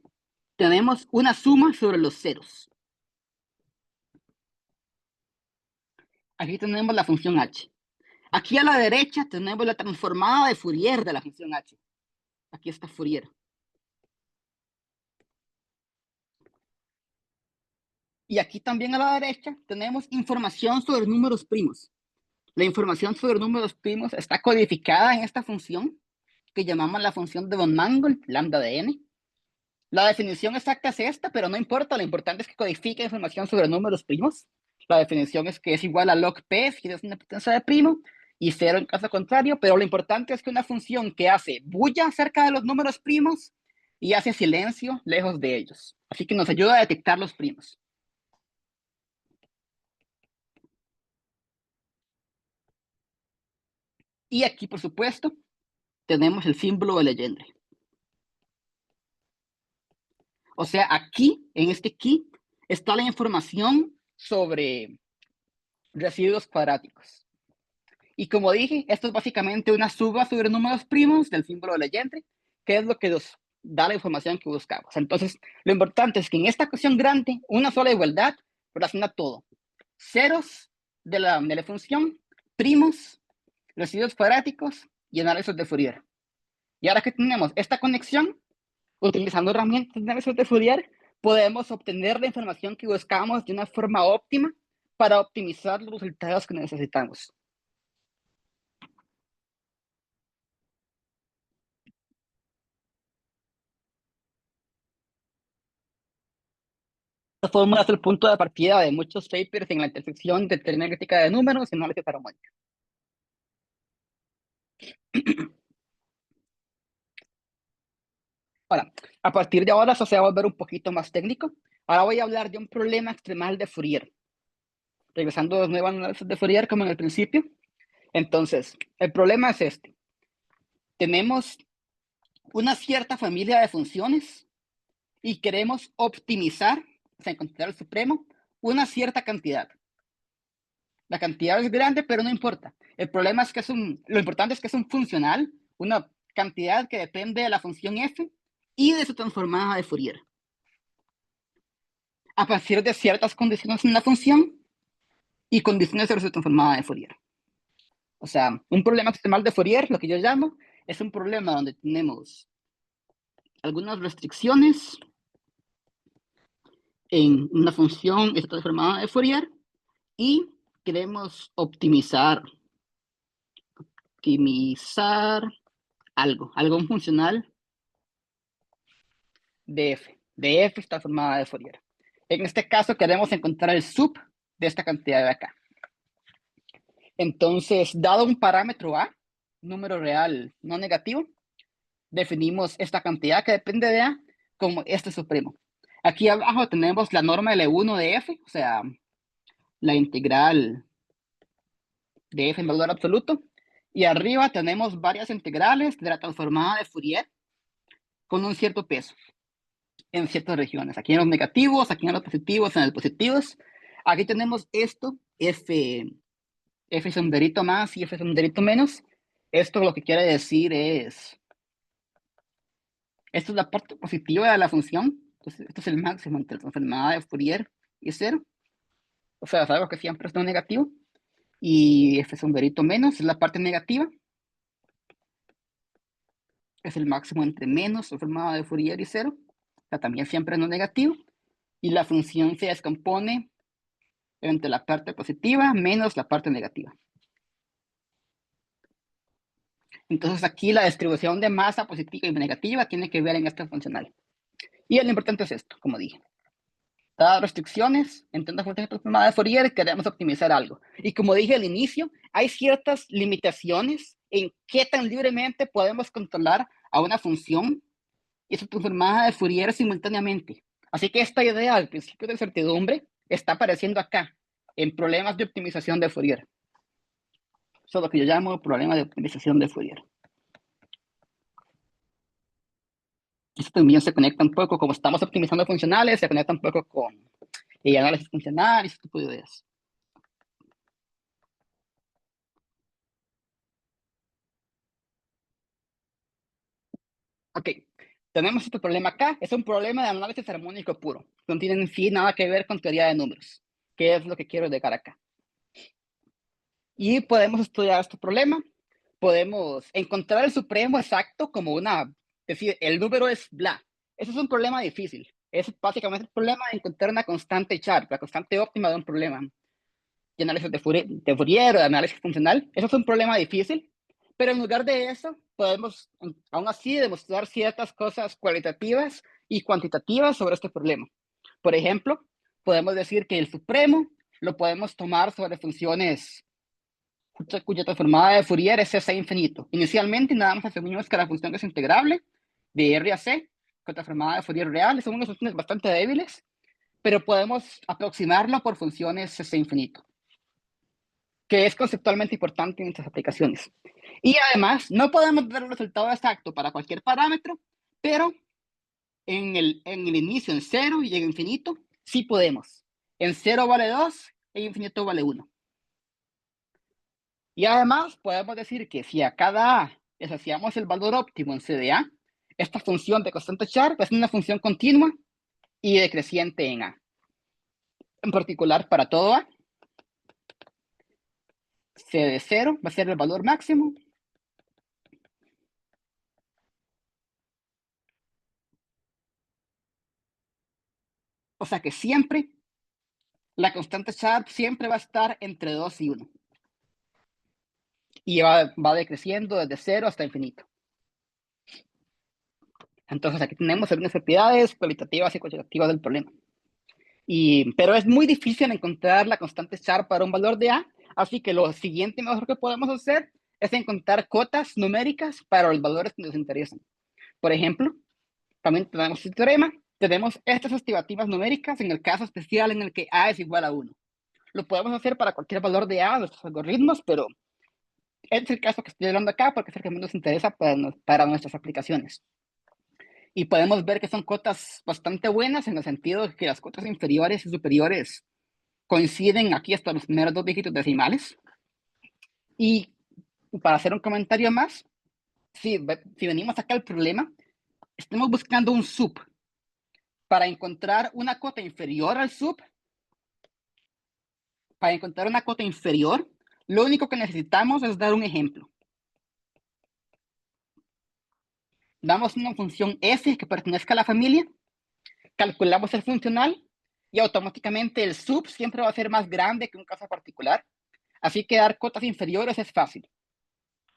tenemos una suma sobre los ceros. Aquí tenemos la función h. Aquí a la derecha tenemos la transformada de Fourier de la función h. Aquí está Fourier. Y aquí también a la derecha tenemos información sobre números primos. La información sobre números primos está codificada en esta función que llamamos la función de von Mangold, lambda de n. La definición exacta es esta, pero no importa. Lo importante es que codifica información sobre números primos. La definición es que es igual a log p si es una potencia de primo y 0 en caso contrario, pero lo importante es que una función que hace bulla cerca de los números primos y hace silencio lejos de ellos. Así que nos ayuda a detectar los primos. Y aquí, por supuesto, tenemos el símbolo de Legendre. O sea, aquí, en este key, está la información sobre residuos cuadráticos. Y como dije, esto es básicamente una suba sobre números primos del símbolo de Legendre, que es lo que nos da la información que buscamos. Entonces, lo importante es que en esta ecuación grande, una sola igualdad relaciona todo. Ceros de la función, primos, residuos cuadráticos y análisis de Fourier. Y ahora que tenemos esta conexión, utilizando herramientas de análisis de Fourier, podemos obtener la información que buscamos de una forma óptima para optimizar los resultados que necesitamos. Esta fórmula es el punto de partida de muchos papers en la intersección de teoría crítica de números y análisis armónico. Ahora, a partir de ahora eso se va a volver un poquito más técnico. Ahora voy a hablar de un problema extremal de Fourier. Regresando de nuevo al análisis de Fourier como en el principio. Entonces, el problema es este. Tenemos una cierta familia de funciones y queremos optimizar, o sea, encontrar el supremo, una cierta cantidad. La cantidad es grande, pero no importa. El problema es que lo importante es que es un funcional, una cantidad que depende de la función f y de su transformada de Fourier. A partir de ciertas condiciones en la función y condiciones sobre su transformada de Fourier. O sea, un problema extremal de Fourier, lo que yo llamo, Es un problema donde tenemos algunas restricciones en una función transformada de Fourier y queremos optimizar algo funcional de f. De f está formada de Fourier. En este caso queremos encontrar el sub de esta cantidad de acá. Entonces, dado un parámetro a, número real no negativo, definimos esta cantidad que depende de a como este supremo. Aquí abajo tenemos la norma L1 de f, o sea, la integral de f en valor absoluto. Y arriba tenemos varias integrales de la transformada de Fourier con un cierto peso en ciertas regiones. Aquí en los negativos, aquí en los positivos, en los positivos. Aquí tenemos esto, f sombrerito más y f sombrerito menos. Esto lo que quiere decir es, esto es la parte positiva de la función. Entonces, esto es el máximo entre la transformada de Fourier y 0. O sea, es algo que siempre es no negativo. Y f sombrerito menos es la parte negativa. Es el máximo entre menos transformada de Fourier y 0. O sea, también siempre no negativo. Y la función se descompone entre la parte positiva menos la parte negativa. Entonces aquí la distribución de masa positiva y negativa tiene que ver en este funcional. Y lo importante es esto, como dije. Dadas restricciones, entre una función transformada de Fourier, queremos optimizar algo. Y como dije al inicio, hay ciertas limitaciones en qué tan libremente podemos controlar a una función y su transformada de Fourier simultáneamente. Así que esta idea del principio de incertidumbre está apareciendo acá, en problemas de optimización de Fourier. Eso es lo que yo llamo problema de optimización de Fourier. Esto también se conecta un poco, como estamos optimizando funcionales, se conecta un poco con el análisis funcional y ese tipo de ideas. Ok, tenemos este problema acá. Es un problema de análisis armónico puro. No tiene en sí nada que ver con teoría de números, que es lo que quiero dejar acá. Y podemos estudiar este problema. Podemos encontrar el supremo exacto como una, es decir, el número es bla. Eso es un problema difícil. Es básicamente el problema de encontrar una constante Sharp, la constante óptima de un problema de análisis de Fourier o de análisis funcional. Eso es un problema difícil, pero en lugar de eso, podemos aún así demostrar ciertas cosas cualitativas y cuantitativas sobre este problema. Por ejemplo, podemos decir que el supremo lo podemos tomar sobre funciones cuya transformada de Fourier es C infinito. Inicialmente nada más asumimos que la función es integrable de R a C, con transformada de Fourier real. Son unas funciones bastante débiles, pero podemos aproximarlo por funciones C infinito, que es conceptualmente importante en nuestras aplicaciones. Y además, no podemos ver el resultado exacto para cualquier parámetro, pero en el inicio, en 0 y en infinito, sí podemos. En 0 vale 2, en infinito vale 1. Y además podemos decir que si a cada A le asociamos el valor óptimo en C de A, esta función de constante Sharp es una función continua y decreciente en A. En particular, para todo A, C de 0 va a ser el valor máximo. O sea que siempre, la constante Sharp siempre va a estar entre 2 y 1. Y va decreciendo desde 0 hasta infinito. Entonces aquí tenemos algunas propiedades cualitativas y cuantitativas del problema. Pero es muy difícil encontrar la constante Sharp para un valor de A, así que lo siguiente mejor que podemos hacer es encontrar cotas numéricas para los valores que nos interesan. Por ejemplo, también tenemos este teorema, tenemos estas estimativas numéricas en el caso especial en el que A es igual a 1. Lo podemos hacer para cualquier valor de A de nuestros algoritmos, pero este es el caso que estoy hablando acá porque es el que más nos interesa para nuestras aplicaciones. Y podemos ver que son cotas bastante buenas en el sentido de que las cotas inferiores y superiores coinciden aquí hasta los primeros 2 dígitos decimales. Y para hacer un comentario más, si venimos acá al problema, estamos buscando un sub. Para encontrar una cota inferior al sub, lo único que necesitamos es dar un ejemplo. damos una función f que pertenezca a la familia, calculamos el funcional y automáticamente el sub siempre va a ser más grande que un caso particular. Así que dar cotas inferiores es fácil,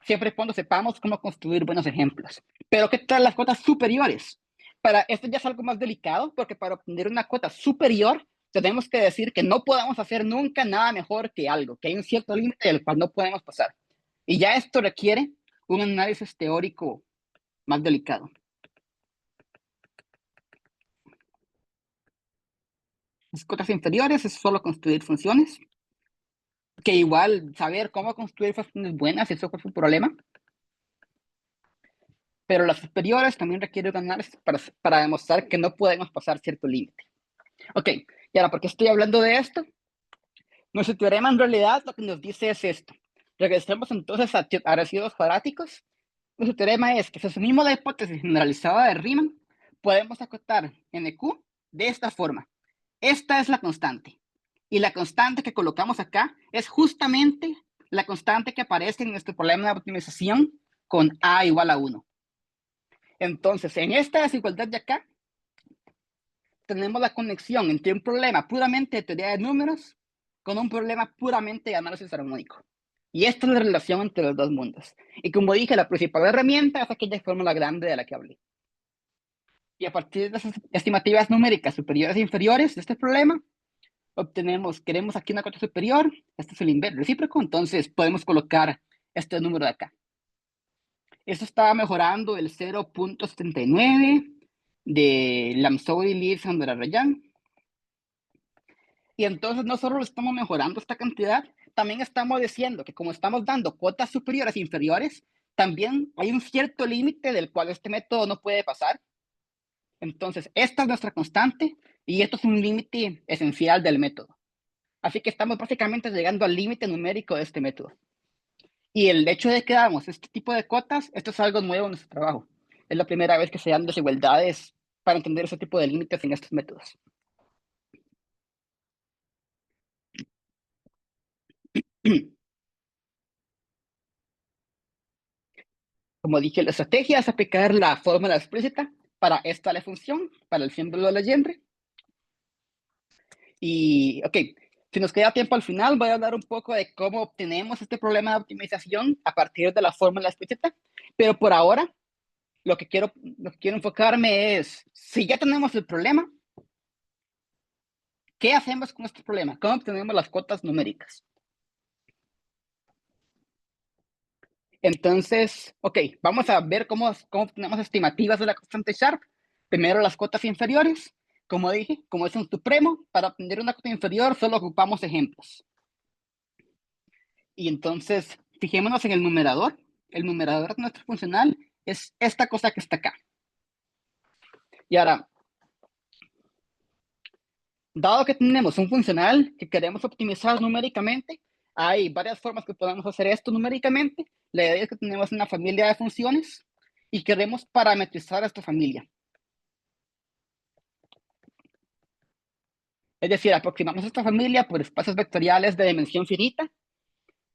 siempre y cuando sepamos cómo construir buenos ejemplos. Pero ¿qué tal las cotas superiores? Para esto ya es algo más delicado, porque para obtener una cota superior tenemos que decir que no podemos hacer nunca nada mejor que algo, que hay un cierto límite del cual no podemos pasar. Y ya esto requiere un análisis teórico más delicado. Las cotas inferiores es solo construir funciones, que igual saber cómo construir funciones buenas, eso es un problema. Pero las superiores también requieren un análisis para demostrar que no podemos pasar cierto límite. Ok, y ahora, ¿por qué estoy hablando de esto? Nuestro teorema en realidad lo que nos dice es esto. Regresemos entonces a residuos cuadráticos. Nuestro teorema es que si asumimos la hipótesis generalizada de Riemann, podemos acotar NQ de esta forma. Esta es la constante. Y la constante que colocamos acá es justamente la constante que aparece en nuestro problema de optimización con A igual a 1. Entonces, en esta desigualdad de acá, tenemos la conexión entre un problema puramente de teoría de números con un problema puramente de análisis armónico. Y esta es la relación entre los dos mundos. Y como dije, la principal herramienta es aquella fórmula grande de la que hablé. Y a partir de esas estimativas numéricas superiores e inferiores de este problema, queremos aquí una cota superior, este es el inverso recíproco, entonces podemos colocar este número de acá. Esto estaba mejorando el 0.79 de Lamsoudi, Leeds, Andorra-Rayán. Y entonces no solo estamos mejorando esta cantidad, también estamos diciendo que como estamos dando cuotas superiores e inferiores, también hay un cierto límite del cual este método no puede pasar. Entonces, esta es nuestra constante y esto es un límite esencial del método. Así que estamos básicamente llegando al límite numérico de este método. Y el hecho de que damos este tipo de cotas, esto es algo nuevo en nuestro trabajo. Es la primera vez que se dan desigualdades para entender ese tipo de límites en estos métodos. Como dije, la estrategia es aplicar la fórmula explícita para esta la función, para el símbolo de Legendre. Y, ok, si nos queda tiempo al final, voy a hablar un poco de cómo obtenemos este problema de optimización a partir de la fórmula explícita. Pero por ahora, lo que quiero enfocarme es, si ya tenemos el problema, ¿qué hacemos con este problema? ¿Cómo obtenemos las cotas numéricas? Entonces, ok, vamos a ver cómo obtenemos estimativas de la constante Sharp. Primero las cotas inferiores. Como dije, como es un supremo, para obtener una cota inferior solo ocupamos ejemplos. Y entonces, fijémonos en el numerador. El numerador de nuestro funcional es esta cosa que está acá. Y ahora, dado que tenemos un funcional que queremos optimizar numéricamente, hay varias formas que podemos hacer esto numéricamente. La idea es que tenemos una familia de funciones y queremos parametrizar esta familia. Es decir, aproximamos esta familia por espacios vectoriales de dimensión finita,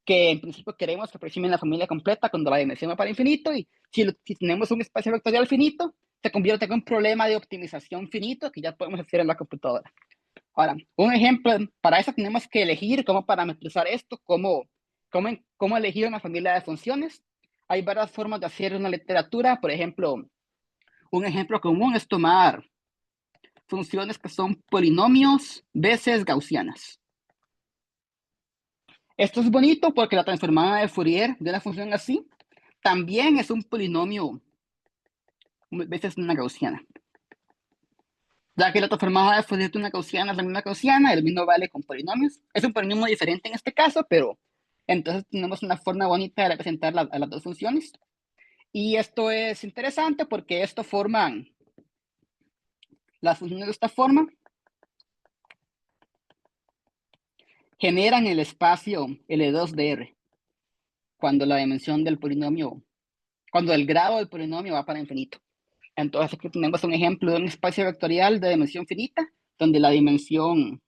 que en principio queremos que aproximen la familia completa cuando la dimensión va para infinito, y si tenemos un espacio vectorial finito, se convierte en un problema de optimización finito que ya podemos hacer en la computadora. Ahora, un ejemplo, para eso tenemos que elegir cómo parametrizar esto, cómo elegir una familia de funciones. Hay varias formas de hacer una literatura. Por ejemplo, un ejemplo común es tomar funciones que son polinomios veces gaussianas. Esto es bonito porque la transformada de Fourier de una función así también es un polinomio veces una gaussiana. Ya que la transformada de Fourier de una gaussiana es la misma gaussiana, el mismo vale con polinomios. Es un polinomio diferente en este caso, pero entonces tenemos una forma bonita de representar a las dos funciones. Y esto es interesante porque esto forman las funciones de esta forma, generan el espacio L2 de R cuando la dimensión del polinomio, cuando el grado del polinomio va para infinito. Entonces aquí tenemos un ejemplo de un espacio vectorial de dimensión finita, donde la dimensión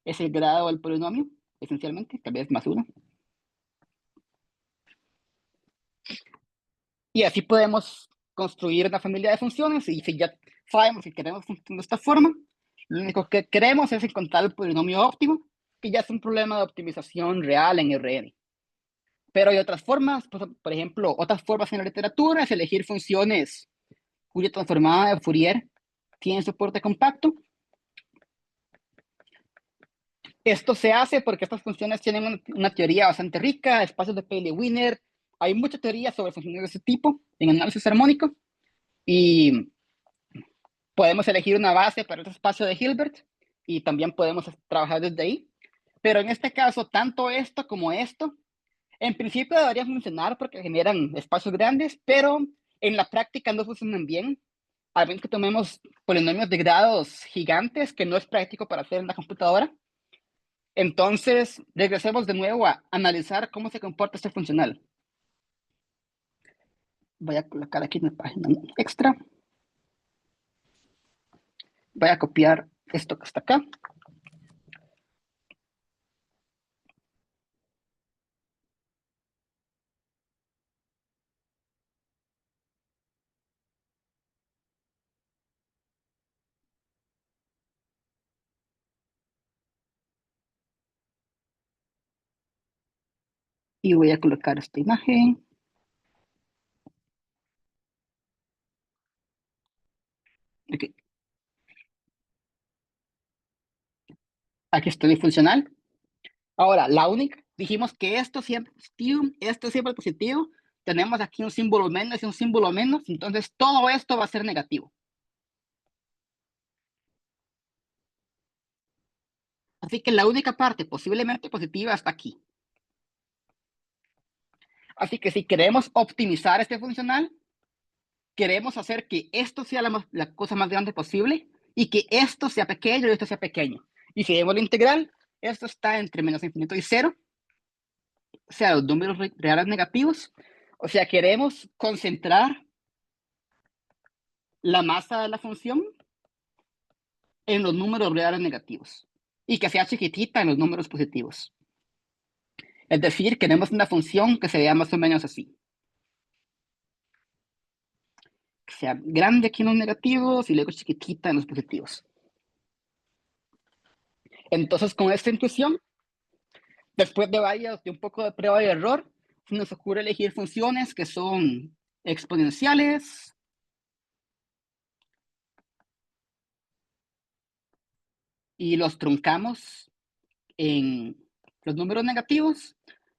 es el grado del polinomio, esencialmente, tal vez más uno. Y así podemos construir una familia de funciones y si ya sabemos que queremos funcionar de esta forma, lo único que queremos es encontrar el polinomio óptimo, que ya es un problema de optimización real en RN. Pero hay otras formas, por ejemplo, otras formas en la literatura es elegir funciones cuya transformada de Fourier tiene soporte compacto. Esto se hace porque estas funciones tienen una teoría bastante rica, espacios de Paley-Wiener. Hay mucha teoría sobre funciones de ese tipo en análisis armónico y podemos elegir una base para ese espacio de Hilbert y también podemos trabajar desde ahí. Pero en este caso, tanto esto como esto, en principio deberían funcionar porque generan espacios grandes, pero en la práctica no funcionan bien. A menos que tomemos polinomios de grados gigantes que no es práctico para hacer en la computadora. Entonces, regresemos de nuevo a analizar cómo se comporta este funcional. Voy a colocar aquí una página extra. Voy a copiar esto que está acá. Y voy a colocar esta imagen. Okay. Aquí está mi funcional. Ahora, la única, dijimos que esto siempre es positivo, esto siempre es positivo. Tenemos aquí un símbolo menos y un símbolo menos, entonces todo esto va a ser negativo. Así que la única parte posiblemente positiva está aquí. Así que si queremos optimizar este funcional, queremos hacer que esto sea la cosa más grande posible y que esto sea pequeño y esto sea pequeño. Y si vemos la integral, esto está entre menos infinito y cero, o sea, los números reales negativos. O sea, queremos concentrar la masa de la función en los números reales negativos y que sea chiquitita en los números positivos. Es decir, queremos una función que se vea más o menos así. Que sea grande aquí en los negativos y luego chiquitita en los positivos. Entonces, con esta intuición, después de un poco de prueba y error, se nos ocurre elegir funciones que son exponenciales y los truncamos en los números negativos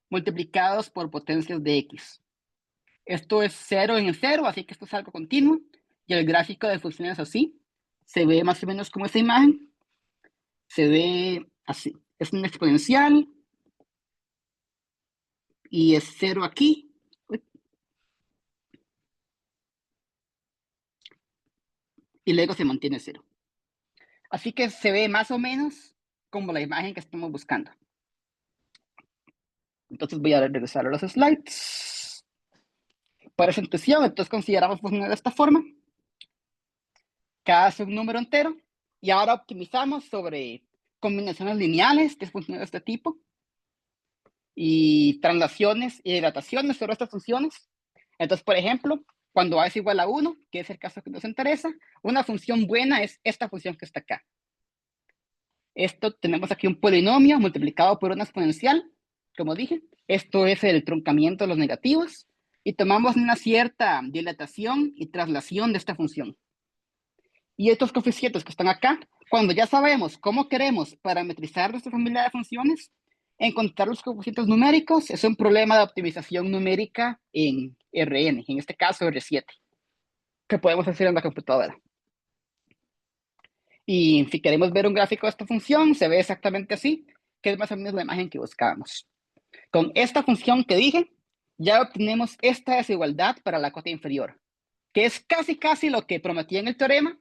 multiplicados por potencias de x. Esto es 0 en 0, así que esto es algo continuo. Y el gráfico de funciones así. Se ve más o menos como esta imagen. Se ve así. Es un exponencial. Y es 0 aquí. Y luego se mantiene 0. Así que se ve más o menos como la imagen que estamos buscando. Entonces voy a regresar a los slides. Para esa intuición, entonces consideramos funciones de esta forma. Cada subnúmero entero. Y ahora optimizamos sobre combinaciones lineales de funciones de este tipo. Y translaciones y dilataciones sobre estas funciones. Entonces, por ejemplo, cuando a es igual a 1, que es el caso que nos interesa, una función buena es esta función que está acá. Esto tenemos aquí un polinomio multiplicado por una exponencial, como dije. Esto es el truncamiento de los negativos. Y tomamos una cierta dilatación y traslación de esta función. Y estos coeficientes que están acá, cuando ya sabemos cómo queremos parametrizar nuestra familia de funciones, encontrar los coeficientes numéricos es un problema de optimización numérica en RN, en este caso R7, que podemos hacer en la computadora. Y si queremos ver un gráfico de esta función, se ve exactamente así, que es más o menos la imagen que buscábamos. Con esta función que dije, ya obtenemos esta desigualdad para la cota inferior, que es casi lo que prometía en el teorema,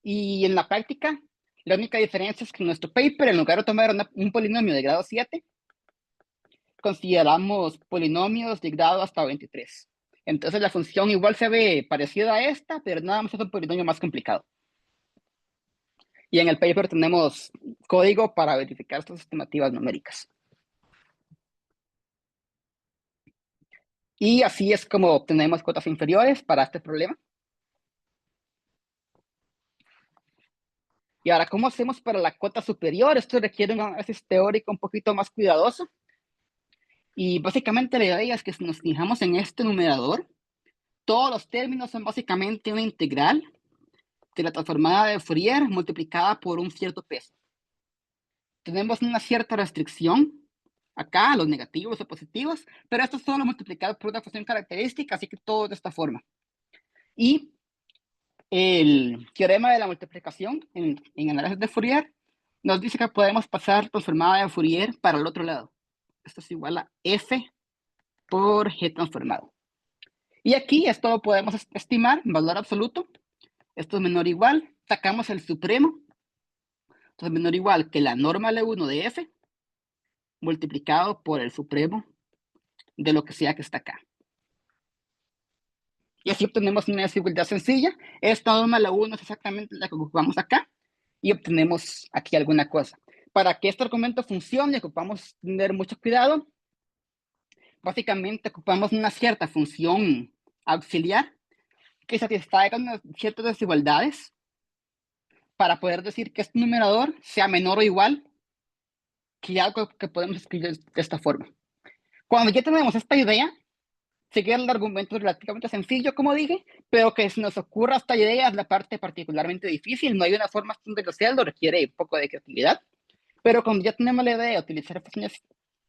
y en la práctica, la única diferencia es que en nuestro paper, en lugar de tomar un polinomio de grado 7, consideramos polinomios de grado hasta 23. Entonces la función igual se ve parecida a esta, pero nada más es un polinomio más complicado. Y en el paper tenemos código para verificar estas estimativas numéricas. Y así es como obtenemos cotas inferiores para este problema. Y ahora, ¿cómo hacemos para la cota superior? Esto requiere un análisis teórico un poquito más cuidadoso. Y básicamente la idea es que si nos fijamos en este numerador, todos los términos son básicamente una integral de la transformada de Fourier multiplicada por un cierto peso. Tenemos una cierta restricción acá, los negativos o positivos, pero esto es solo multiplicado por una función característica, así que todo de esta forma. Y el teorema de la multiplicación en análisis de Fourier nos dice que podemos pasar transformada de Fourier para el otro lado. Esto es igual a F por G transformado. Y aquí esto lo podemos estimar en valor absoluto. Esto es menor o igual. Sacamos el supremo. Esto es menor o igual que la norma L1 de F multiplicado por el supremo de lo que sea que está acá. Y así obtenemos una desigualdad sencilla. Esta norma L1 es exactamente la que ocupamos acá. Y obtenemos aquí alguna cosa. Para que este argumento funcione, ocupamos tener mucho cuidado. Básicamente ocupamos una cierta función auxiliar que satisfaga unas ciertas desigualdades para poder decir que este numerador sea menor o igual que algo que podemos escribir de esta forma. Cuando ya tenemos esta idea, seguir el argumento es relativamente sencillo, como dije, pero que se nos ocurra esta idea es la parte particularmente difícil. No hay una forma de hacerlo, requiere un poco de creatividad. Pero cuando ya tenemos la idea de utilizar funciones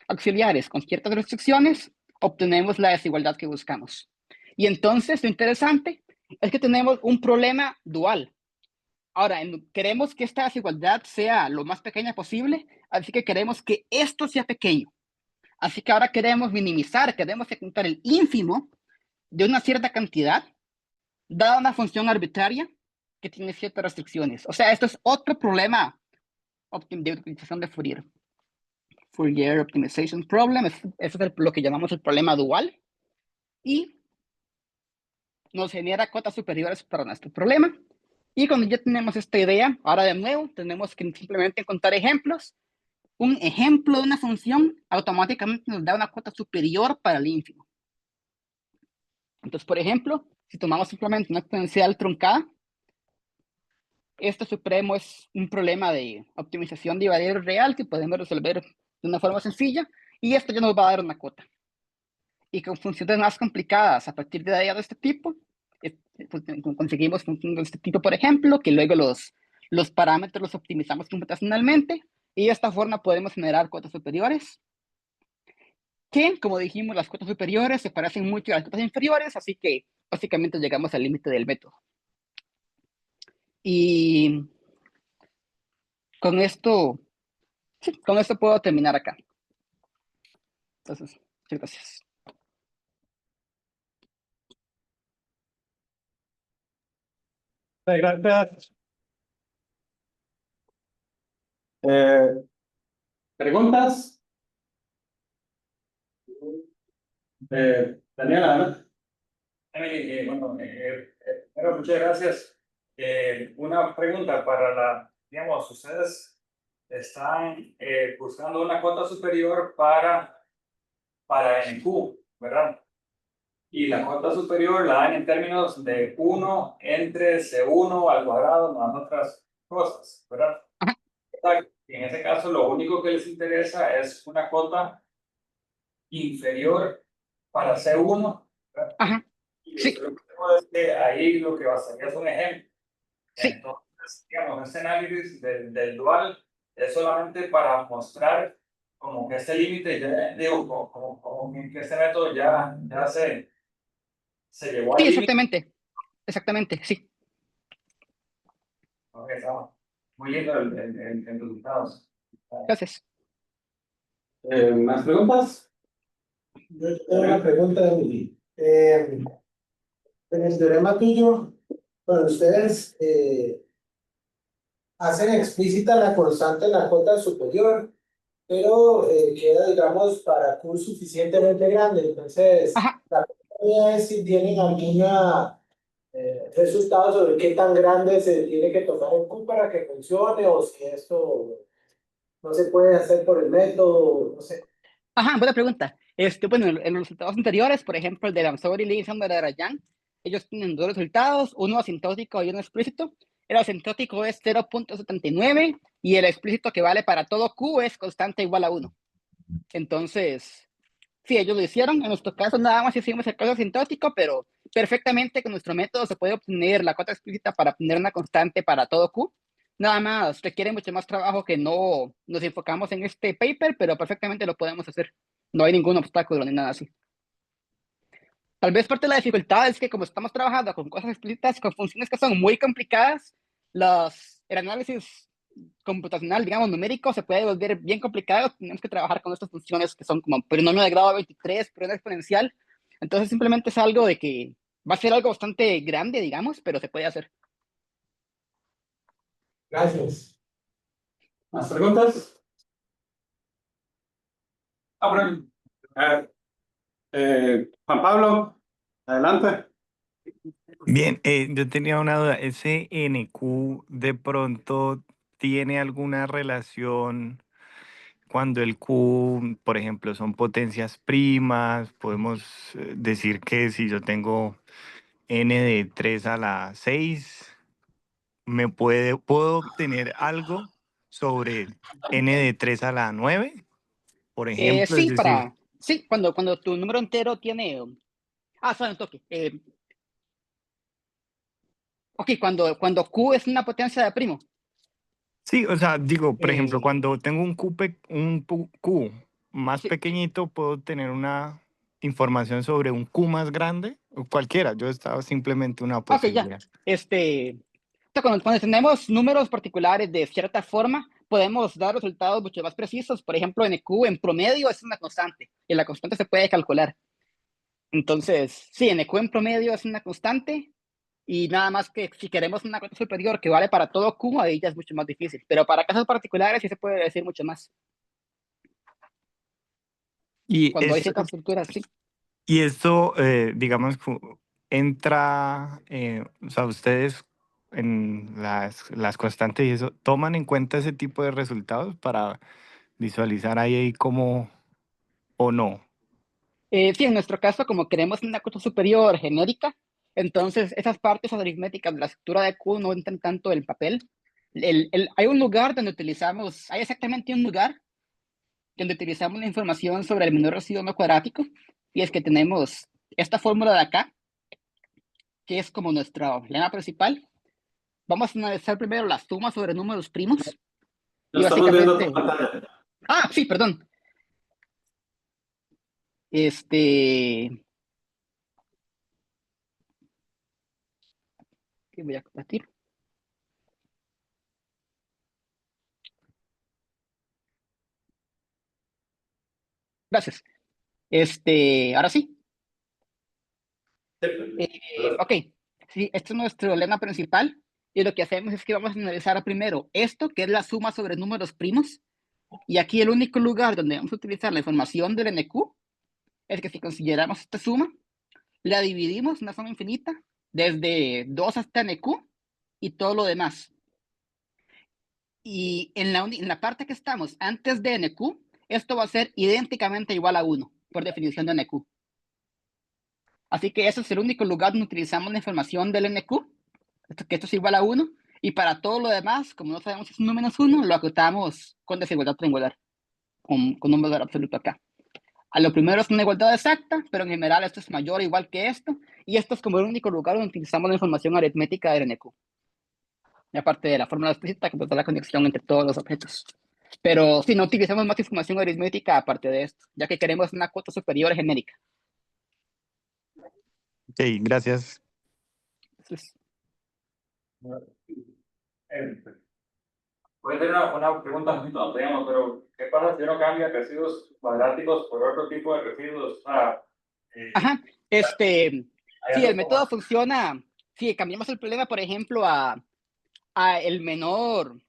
auxiliares con ciertas restricciones, obtenemos la desigualdad que buscamos. Y entonces lo interesante es que tenemos un problema dual. Ahora, queremos que esta desigualdad sea lo más pequeña posible, así que queremos que esto sea pequeño. Así que ahora queremos minimizar, queremos encontrar el ínfimo de una cierta cantidad, dada una función arbitraria que tiene ciertas restricciones. O sea, esto es otro problema de optimización de Fourier. Fourier Optimization Problem, eso es lo que llamamos el problema dual, y nos genera cotas superiores para nuestro problema. Y cuando ya tenemos esta idea, ahora de nuevo, tenemos que simplemente encontrar ejemplos. Un ejemplo de una función automáticamente nos da una cota superior para el ínfimo. Entonces, por ejemplo, si tomamos simplemente una exponencial truncada, este supremo es un problema de optimización de variable real que podemos resolver de una forma sencilla, y esto ya nos va a dar una cota. Y con funciones más complicadas, a partir de ideas de este tipo, conseguimos funciones de este tipo, por ejemplo, que luego los parámetros los optimizamos computacionalmente, y de esta forma podemos generar cotas superiores, que, como dijimos, las cotas superiores se parecen mucho a las cotas inferiores, así que básicamente llegamos al límite del método. Y con esto, sí, con esto puedo terminar acá. Entonces, muchas gracias. Gracias. ¿Preguntas? Daniela, ¿no? Emily, bueno, muchas gracias. Una pregunta digamos, ustedes están buscando una cuota superior para NQ, ¿verdad? Y la cuota superior la dan en términos de 1 entre C1 al cuadrado más otras cosas, ¿verdad? Ajá. En ese caso, lo único que les interesa es una cuota inferior para C1, ¿verdad? Ajá. Y Sí. lo que tengo es que ahí lo que va a ser es un ejemplo. Sí. Entonces, digamos, este análisis del dual es solamente para mostrar como que este límite, digo, como que este método ya se llevó Sí, al límite. exactamente. Exactamente, sí. Ok, está muy lindo el resultado. Gracias. ¿Más preguntas? Yo tengo una pregunta, Emily. En el teorema tuyo, bueno, ustedes hacen explícita la constante en la cota superior, pero queda, digamos, para Q suficientemente grande. Entonces, Ajá. la pregunta es si tienen alguna resultado sobre qué tan grande se tiene que tomar en Q para que funcione, o si esto no se puede hacer por el método, no sé. Ajá, buena pregunta. Bueno, en los resultados anteriores, por ejemplo, el de Ramsauer y Levinson de Rayan, ellos tienen dos resultados, uno asintótico y uno explícito. El asintótico es 0.79 y el explícito, que vale para todo Q, es constante igual a 1. Entonces, sí, ellos lo hicieron. En nuestro caso, nada más hicimos el caso asintótico, pero perfectamente con nuestro método se puede obtener la cota explícita para obtener una constante para todo Q. Nada más requiere mucho más trabajo que no nos enfocamos en este paper, pero perfectamente lo podemos hacer. No hay ningún obstáculo ni nada así. Tal vez parte de la dificultad es que como estamos trabajando con cosas explícitas, con funciones que son muy complicadas, el análisis computacional, digamos, numérico, se puede volver bien complicado. Tenemos que trabajar con estas funciones que son como polinomio de grado 23, polinomio exponencial. Entonces simplemente es algo de que va a ser algo bastante grande, digamos, pero se puede hacer. Gracias. ¿Más preguntas? Bueno. Juan Pablo, adelante. Bien, yo tenía una duda. ¿Ese NQ de pronto tiene alguna relación cuando el Q, por ejemplo, son potencias primas? Podemos decir que si yo tengo n de 3 a la 6, puedo obtener algo sobre n de 3 a la 9, por ejemplo, es decir. Sí, cuando tu número entero tiene... suena un toque. Ok, cuando Q es una potencia de primo. Sí, o sea, digo, por ejemplo, Eh, cuando tengo un Q más sí, pequeñito, puedo tener una información sobre un Q más grande, o cualquiera. Yo estaba simplemente una ok, ya. posibilidad. Cuando tenemos números particulares de cierta forma, podemos dar resultados mucho más precisos. Por ejemplo, en Q en promedio es una constante y la constante se puede calcular. Entonces, sí, en Q en promedio es una constante y nada más que si queremos una cuota superior que vale para todo Q, ahí ya es mucho más difícil. Pero para casos particulares sí se puede decir mucho más. Y, Cuando hay es, ciertas estructuras, sí. y esto, digamos, entra, o sea, ustedes en las constantes y eso, ¿toman en cuenta ese tipo de resultados para visualizar ahí cómo o no? Sí, en nuestro caso, como queremos una cuota superior genérica, entonces esas partes aritméticas de la estructura de Q no entran tanto en el papel. Hay un lugar donde hay exactamente un lugar donde utilizamos la información sobre el menor residuo no cuadrático, y es que tenemos esta fórmula de acá, que es como nuestra lema principal. Vamos a analizar primero la suma sobre números primos, No y estamos viendo tu básicamente... pantalla. Sí, perdón. ¿Qué voy a compartir? Gracias. Ahora sí. Ok, sí, este es nuestro lema principal y lo que hacemos es que vamos a analizar primero esto, que es la suma sobre números primos, y aquí el único lugar donde vamos a utilizar la información del NQ es que si consideramos esta suma, la dividimos en una suma infinita desde 2 hasta NQ y todo lo demás. Y en la parte que estamos antes de NQ, esto va a ser idénticamente igual a 1 por definición de NQ. Así que ese es el único lugar donde utilizamos la información del NQ, que esto es igual a 1, y para todo lo demás, como no sabemos si es 1 menos 1, lo acotamos con desigualdad triangular, con un valor absoluto acá. A lo primero es una igualdad exacta, pero en general esto es mayor o igual que esto, y esto es como el único lugar donde utilizamos la información aritmética del NQ. Y aparte de la fórmula explícita que da la conexión entre todos los objetos. Pero si no utilizamos más información aritmética aparte de esto, ya que queremos una cuota superior genérica. Ok, gracias. Entonces, Voy a tener una pregunta muy tonta, digamos, pero ¿qué pasa si uno cambia residuos cuadráticos por otro tipo de residuos? ajá, Hay sí, el algo método como funciona, si cambiamos el problema, por ejemplo, a el menor,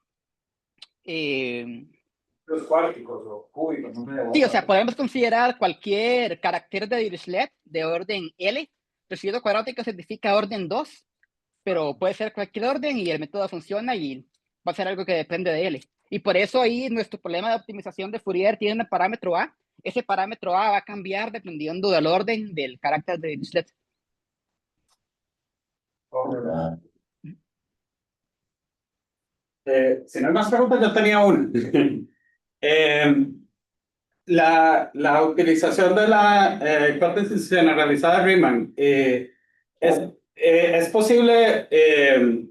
los cuárticos o cúbicos, no sé. sí, o sea, podemos considerar cualquier carácter de Dirichlet de orden L. Residuo cuadrático significa orden 2, pero puede ser cualquier orden y el método funciona y va a ser algo que depende de L. Y por eso ahí nuestro problema de optimización de Fourier tiene un parámetro A, ese parámetro A va a cambiar dependiendo del orden del carácter de Dirichlet. Si no hay más preguntas, yo tenía una. La utilización de la hipótesis generalizada de Riemann, ¿es posible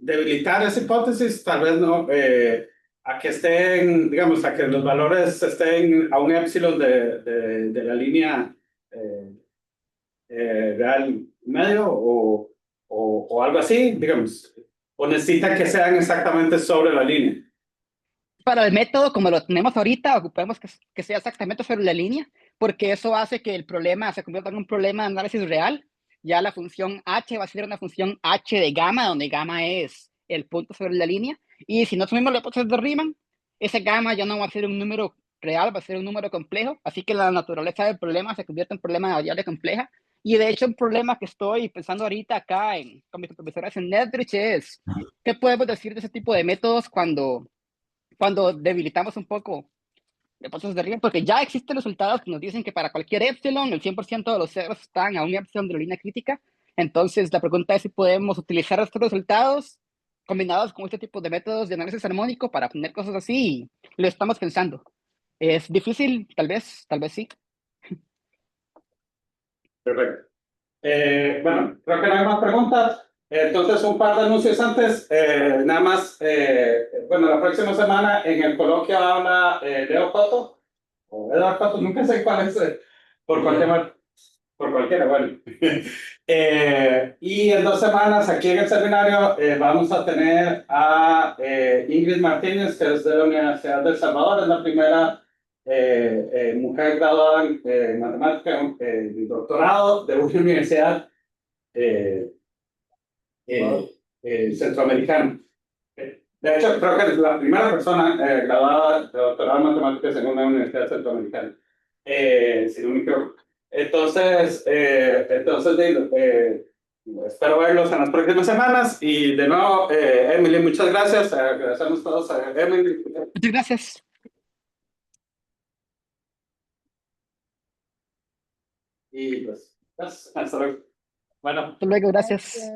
debilitar esa hipótesis? Tal vez no, a que estén, digamos, a que los valores estén a un épsilon de la línea real medio o algo así, digamos, o necesita que sean exactamente sobre la línea. Para el método, como lo tenemos ahorita, ocupamos que sea exactamente sobre la línea, porque eso hace que el problema se convierta en un problema de análisis real. Ya la función h va a ser una función h de gamma, donde gamma es el punto sobre la línea. Y si no asumimos la hipótesis de Riemann, ese gamma ya no va a ser un número real, va a ser un número complejo. Así que la naturaleza del problema se convierte en un problema de variable compleja. Y de hecho, un problema que estoy pensando ahorita acá con mis profesores en Nedrich es, ¿qué podemos decir de ese tipo de métodos cuando debilitamos un poco el proceso de Riemann? Porque ya existen resultados que nos dicen que para cualquier epsilon, el 100% de los ceros están a un epsilon de la línea crítica. Entonces, la pregunta es si podemos utilizar estos resultados combinados con este tipo de métodos de análisis armónico para obtener cosas así. Lo estamos pensando. ¿Es difícil? Tal vez sí. Perfecto. Bueno, creo que no hay más preguntas. Entonces, un par de anuncios antes. Nada más, bueno, la próxima semana en el coloquio habla Leo Cotto, o Eduardo Cotto, nunca sé cuál es, por cualquiera, bueno. Y en 2 semanas, aquí en el seminario, vamos a tener a Ingrid Martínez, que es de la Universidad de El Salvador, es la primera mujer graduada en matemática, doctorado de una universidad centroamericana. De hecho, creo que es la primera persona graduada de doctorado en matemáticas en una universidad centroamericana, si no me equivoco. Entonces, espero verlos en las próximas semanas. Y de nuevo, Emily, muchas gracias. Agradecemos todos a Emily. Muchas gracias. Y pues, hasta luego. Bueno. Hasta luego, gracias.